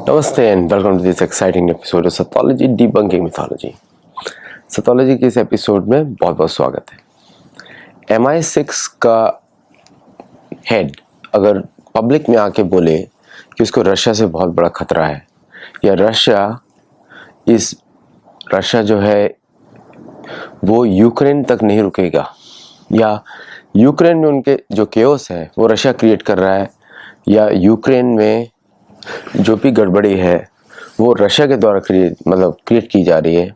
Namaste and welcome to this exciting episode of Sathology Debunking Mythology. Sathology के इस episode में बहुत बहुत स्वागत है। MI6 का हेड अगर पब्लिक में आके बोले कि उसको रशिया से बहुत बड़ा खतरा है या रशिया जो है वो यूक्रेन तक नहीं रुकेगा या यूक्रेन में उनके जो केओस है वो रशिया क्रिएट कर रहा है या यूक्रेन में जो भी गड़बड़ी है वो रशिया के द्वारा क्रिएट की जा रही है।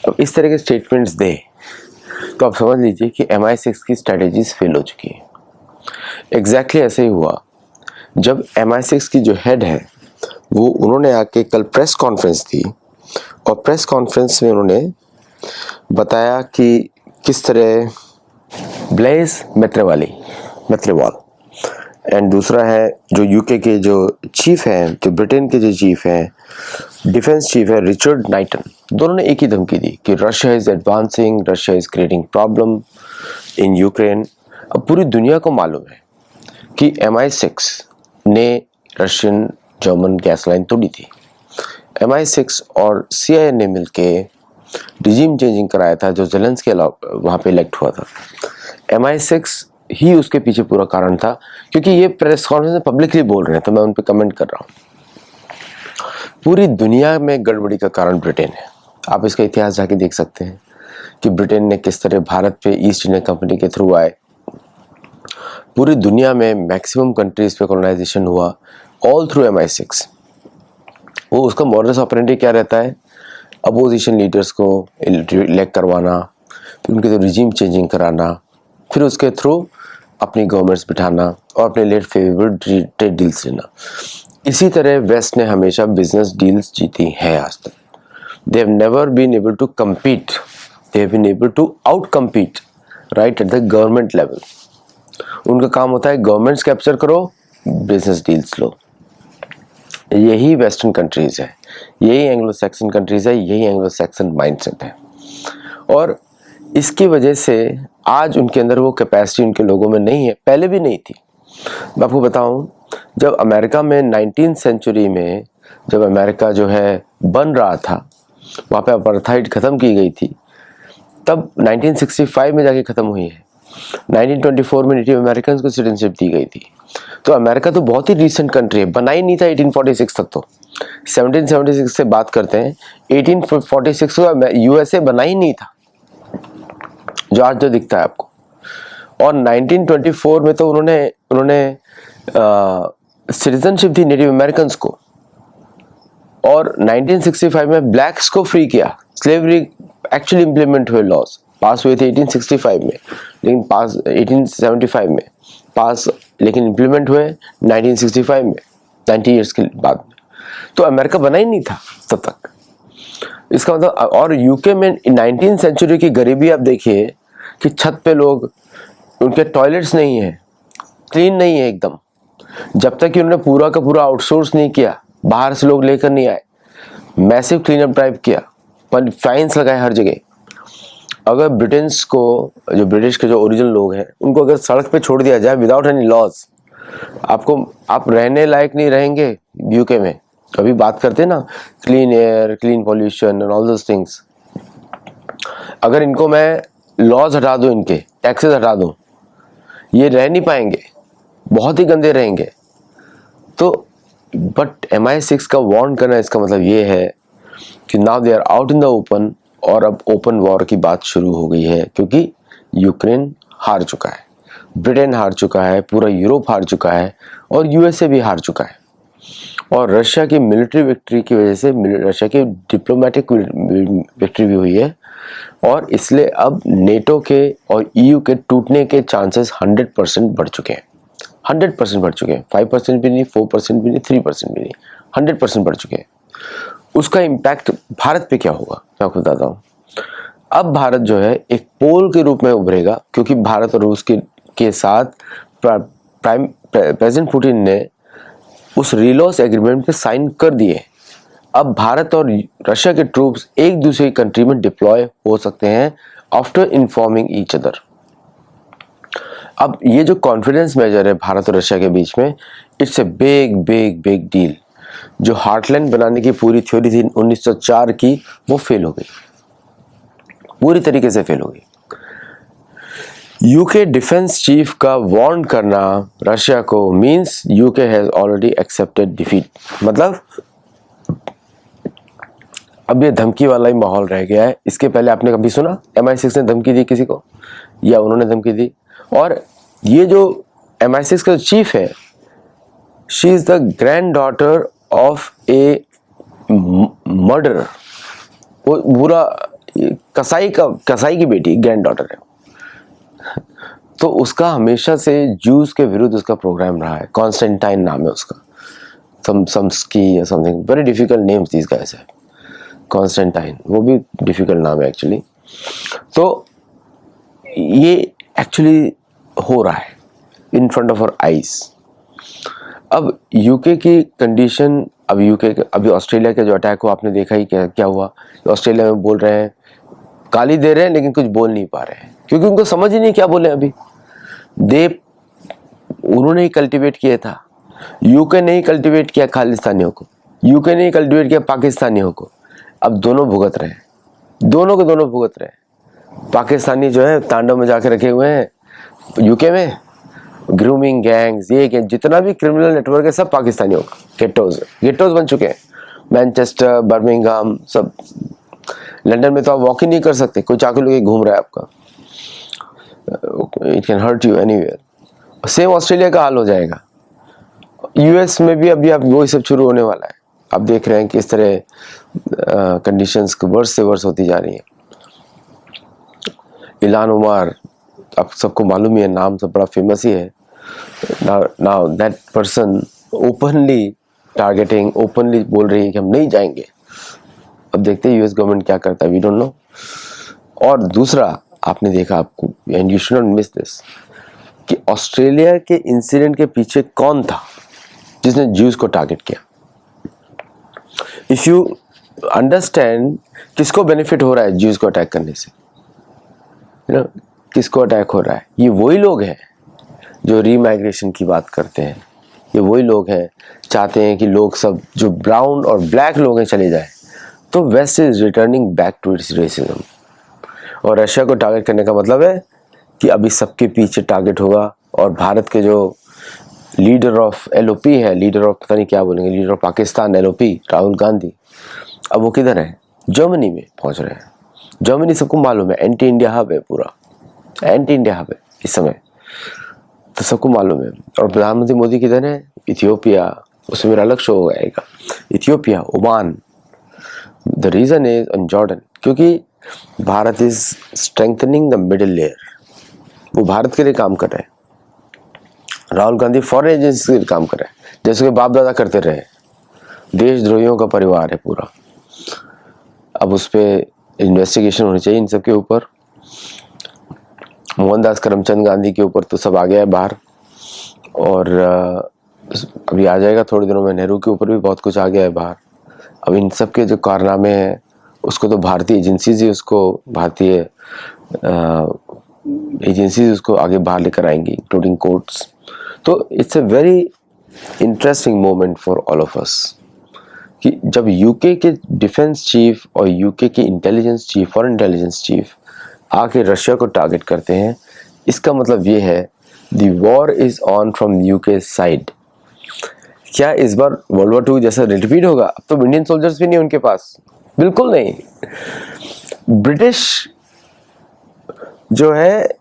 अब इस तरह के स्टेटमेंट्स दे तो आप समझ लीजिए कि MI6 की स्ट्रेटेजीज फेल हो चुकी है। एग्जैक्टली ऐसे ही हुआ जब MI6 की जो हेड है वो उन्होंने आके कल प्रेस कॉन्फ्रेंस दी और प्रेस कॉन्फ्रेंस में उन्होंने बताया कि किस तरह ब्लेज मैत्रेवाल एंड दूसरा है जो यूके के जो चीफ हैं, जो ब्रिटेन के जो चीफ हैं, डिफेंस चीफ है रिचर्ड नाइटन, दोनों ने एक ही धमकी दी कि Russia is advancing, Russia is creating problem in Ukraine. अब पूरी दुनिया को मालूम है कि MI6 ने रशियन जर्मन गैस लाइन तोड़ी थी। MI6 और CIA ने मिलके रिजीम चेंजिंग कराया था जो ज़ेलेंस्की वहाँ पे इलेक्ट हुआ था। MI6 ही उसके पीछे पूरा कारण था, क्योंकि ये प्रेस कॉन्फ्रेंस में पब्लिकली बोल रहे हैं तो मैं उन पे कमेंट कर रहा हूँ। पूरी दुनिया में गड़बड़ी का कारण ब्रिटेन है। आप इसका इतिहास जाके देख सकते हैं कि ब्रिटेन ने किस तरह भारत पे ईस्ट इंडिया कंपनी के थ्रू आए। पूरी दुनिया में मैक्सिमम कंट्रीज पे कॉलोनाइजेशन हुआ ऑल थ्रू MI6। वो उसका मॉडस ऑपरेंडी क्या रहता है? अपोजिशन लीडर्स को इलेक्ट करवाना, फिर उनके तो रिजीम चेंजिंग कराना, फिर उसके थ्रू अपनी गवर्नमेंट्स बिठाना और अपने लिए फेवरेबल ट्रेड डील्स लेना। इसी तरह वेस्ट ने हमेशा बिजनेस डील्स जीती हैं आज तक। They have never been able to compete, they have been able to out compete right at the government level. उनका काम होता है गवर्नमेंट्स कैप्चर करो, बिजनेस डील्स लो। यही वेस्टर्न कंट्रीज है, यही एंग्लो सैक्सन कंट्रीज है, यही एंग्लो सैक्सन माइंडसेट है। और इसकी वजह से आज उनके अंदर वो कैपेसिटी उनके लोगों में नहीं है, पहले भी नहीं थी। मैं आपको बताऊं, जब अमेरिका में 19th सेंचुरी में जब अमेरिका जो है बन रहा था, वहाँ पे अपार्थाइड ख़त्म की गई थी, तब 1965 में जाके ख़त्म हुई है। 1924 में नेटिव अमेरिकन को सिटीजनशिप दी गई थी। तो अमेरिका तो बहुत ही रिसेंट कंट्री है, बना ही नहीं था 1846 तक। तो 1776 से बात करते हैं, 1846 को USA बना ही नहीं था जो आज जो दिखता है आपको। और 1924 में तो उन्होंने सिटीजनशिप दी नेटिव अमेरिकन को, और 1965 में ब्लैक्स को फ्री किया। स्लेवरी एक्चुअली इंप्लीमेंट हुए, लॉज पास हुए थे 1865 में, लेकिन 1875 में पास, लेकिन इंप्लीमेंट हुए 1965 में, 90 ईयर्स के बाद में। तो अमेरिका बना ही नहीं था तब तक। इसका मतलब, और यूके में 19th सेंचुरी की गरीबी आप देखिए कि छत पे लोग, उनके टॉयलेट्स नहीं है, क्लीन नहीं है एकदम। जब तक कि उन्होंने पूरा का पूरा आउटसोर्स नहीं किया, बाहर से लोग लेकर नहीं आए, मैसिव क्लीन अप ड्राइव किया, पर फाइन्स लगाए हर जगह। अगर ब्रिटेन्स को, जो ब्रिटिश के जो ओरिजिनल लोग हैं, उनको अगर सड़क पे छोड़ दिया जाए विदाउट एनी लॉज, आप रहने लायक नहीं रहेंगे यूके में। अभी बात करते हैं ना, clean air, clean pollution and all those things. अगर इनको मैं लॉज हटा दूं, इनके टैक्सेस हटा दूं, ये रह नहीं पाएंगे, बहुत ही गंदे रहेंगे। तो बट MI6 का वार्न करना, इसका मतलब ये है कि now they are out in the open, और अब ओपन वॉर की बात शुरू हो गई है, क्योंकि यूक्रेन हार चुका है, ब्रिटेन हार चुका है, पूरा यूरोप हार चुका है, और USA भी हार चुका है। और रशिया की मिलिट्री विक्ट्री की वजह से रशिया की डिप्लोमेटिक विक्ट्री भी हुई है, और इसलिए अब नेटो के और EU के टूटने के चांसेस 100% बढ़ चुके हैं। 100% बढ़ चुके हैं, 5% भी नहीं, 4% भी नहीं, 3% भी नहीं, 100% बढ़ चुके हैं। उसका इम्पैक्ट भारत पे क्या होगा मैं आपको बताता हूँ। अब भारत जो है एक पोल के रूप में उभरेगा, क्योंकि भारत और रूस के साथ प्रेसिडेंट पुतिन ने उस रिलॉस एग्रीमेंट पे साइन कर दिए। अब भारत और रशिया के ट्रूप्स एक दूसरे कंट्री में डिप्लॉय हो सकते हैं आफ्टर इन्फॉर्मिंग ईच अदर। अब ये जो कॉन्फिडेंस मेजर है भारत और रशिया के बीच में, it's a big big big deal, जो हार्टलैंड बनाने की पूरी थ्योरी थी 1904 की, वो फेल हो गई, पूरी तरीके से फेल हो गई। यूके डिफेंस चीफ का वार्न करना रशिया को means UK has already accepted defeat. मतलब अब ये धमकी वाला ही माहौल रह गया है। इसके पहले आपने कभी सुना MI6 ने धमकी दी किसी को, या उन्होंने धमकी दी? और ये जो MI6 का चीफ है, she is the grand daughter of A murderer. वो पूरा कसाई की बेटी ग्रैंड डॉटर है। तो उसका हमेशा से जूस के विरुद्ध उसका प्रोग्राम रहा है। कॉन्स्टेंटाइन नाम है उसका, समस्की या something, very difficult names these guys है। कॉन्स्टेंटाइन, वो भी डिफिकल्ट नाम है एक्चुअली। तो ये एक्चुअली हो रहा है in front of our eyes. अब यूके की कंडीशन, अब यूके, अभी ऑस्ट्रेलिया के जो अटैक हुआ आपने देखा ही क्या हुआ। ऑस्ट्रेलिया में बोल रहे हैं, गाली दे रहे हैं लेकिन कुछ बोल नहीं पा रहे हैं, क्योंकि उनको समझ ही नहीं क्या बोले। अभी उन्होंने ही कल्टीवेट किया था, यूके ने ही कल्टीवेट किया खालिस्तानियों को, यूके ने ही कल्टीवेट किया पाकिस्तानियों को। अब दोनों भुगत रहे हैं, दोनों के दोनों भुगत रहे हैं। पाकिस्तानी जो है तांडव में जाके रखे हुए हैं यूके में, ग्रूमिंग गैंग्स, ये जितना भी क्रिमिनल नेटवर्क है सब पाकिस्तानियों का, गेटोज बन चुके हैं। मैनचेस्टर, बर्मिंघम, सब। लंदन में तो आप वॉक ही नहीं कर सकते, कोई चाकू लेके घूम रहा है आपका, it can hurt you anywhere. Same Australia का हाल हो जाएगा। यूएस में भी अभी अब वही सब शुरू होने वाला है। आप देख रहे हैं कि इस तरह कंडीशंस वर्ष से वर्ष होती जा रही है। इलान उमर, आप सबको मालूम ही है, नाम सब बड़ा फेमस ही है। Now that person openly targeting, openly बोल रही है कि हम नहीं जाएंगे। अब देखते हैं यूएस गवर्नमेंट क्या करता है, वी डोंट नो। और दूसरा आपने देखा, आपको, and you should not miss this, कि ऑस्ट्रेलिया के इंसिडेंट के पीछे कौन था जिसने ज्यूज को टारगेट किया। इफ यू अंडरस्टैंड किसको बेनिफिट हो रहा है ज्यूज को अटैक करने से, किसको अटैक हो रहा है, ये वही लोग हैं जो रीमाइग्रेशन की बात करते हैं। ये वही लोग हैं चाहते हैं कि लोग सब जो ब्राउन और ब्लैक लोग हैं चले जाए। तो west is returning back to its racism. और रशिया को टारगेट करने का मतलब है कि अभी सबके पीछे टारगेट होगा। और भारत के जो लीडर ऑफ LOP है, लीडर ऑफ पता नहीं क्या बोलेंगे, leader of Pakistan LOP, Rahul Gandhi, अब वो किधर है? जर्मनी में पहुंच रहे हैं। जर्मनी सबको मालूम है एंटी इंडिया हब है, पूरा एंटी इंडिया हब है इस समय, तो सबको मालूम है। और प्रधानमंत्री मोदी किधर है? इथियोपिया। उसमें मेरा अलग शो हो जाएगा। Ethiopia, Oman. The reason is on Jordan, क्योंकि Bharat is strengthening the middle layer. वो भारत के लिए काम कर रहे हैं। राहुल गांधी फॉरेन एजेंसी के लिए काम कर रहे हैं, जैसे कि बाप दादा करते रहे। देशद्रोहियों का परिवार है पूरा। अब उस पर इन्वेस्टिगेशन होनी चाहिए इन सब के ऊपर। मोहनदास करमचंद गांधी के ऊपर तो सब आ गया है बाहर, और अभी आ जाएगा थोड़े दिनों में। नेहरू के ऊपर भी बहुत कुछ आ गया है बाहर। अब इन सब के जो कारनामे हैं उसको तो भारतीय एजेंसीज ही, उसको भारतीय एजेंसीज उसको आगे बाहर लेकर आएंगी, इंक्लूडिंग कोर्ट्स। तो it's a very interesting moment for all of us कि जब यूके के डिफेंस चीफ और यूके के intelligence chief, foreign intelligence chief आके रशिया को टारगेट करते हैं। इसका मतलब ये है the war is on from UK side. क्या इस बार वर्ल्ड वॉर 2 जैसा रिपीट होगा? अब तो इंडियन सोल्जर्स भी नहीं उनके पास, बिल्कुल नहीं। ब्रिटिश जो है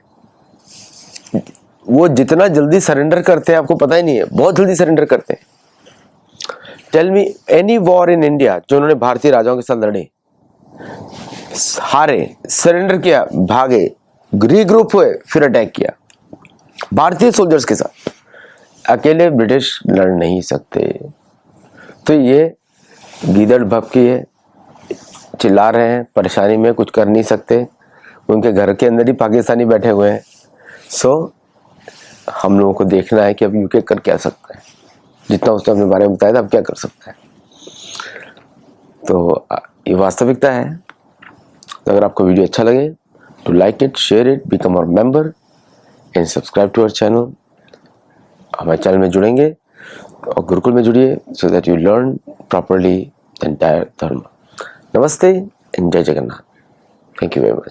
वो जितना जल्दी सरेंडर करते हैं आपको पता ही नहीं है, बहुत जल्दी सरेंडर करते हैं। Tell me any war in India जो उन्होंने भारतीय राजाओं के साथ लड़े, हारे, सरेंडर किया, भागे, रीग्रुप हुए, फिर अटैक किया भारतीय सोल्जर्स के साथ। अकेले ब्रिटिश लड़ नहीं सकते। तो ये गीदड़ भभकी है, चिल्ला रहे हैं, परेशानी में कुछ कर नहीं सकते। उनके घर के अंदर ही पाकिस्तानी बैठे हुए हैं। सो हम लोगों को देखना है कि अब यूके कर क्या सकता है। जितना उसने अपने बारे में बताया था, अब क्या कर सकता है। तो ये वास्तविकता है। तो अगर आपको वीडियो अच्छा लगे तो like it, share it, become our member and subscribe to our channel. हमारे चैनल में जुड़ेंगे और गुरुकुल में जुड़िए so that you learn properly the entire dharma. Namaste and Jai Jagannath. Thank you very much.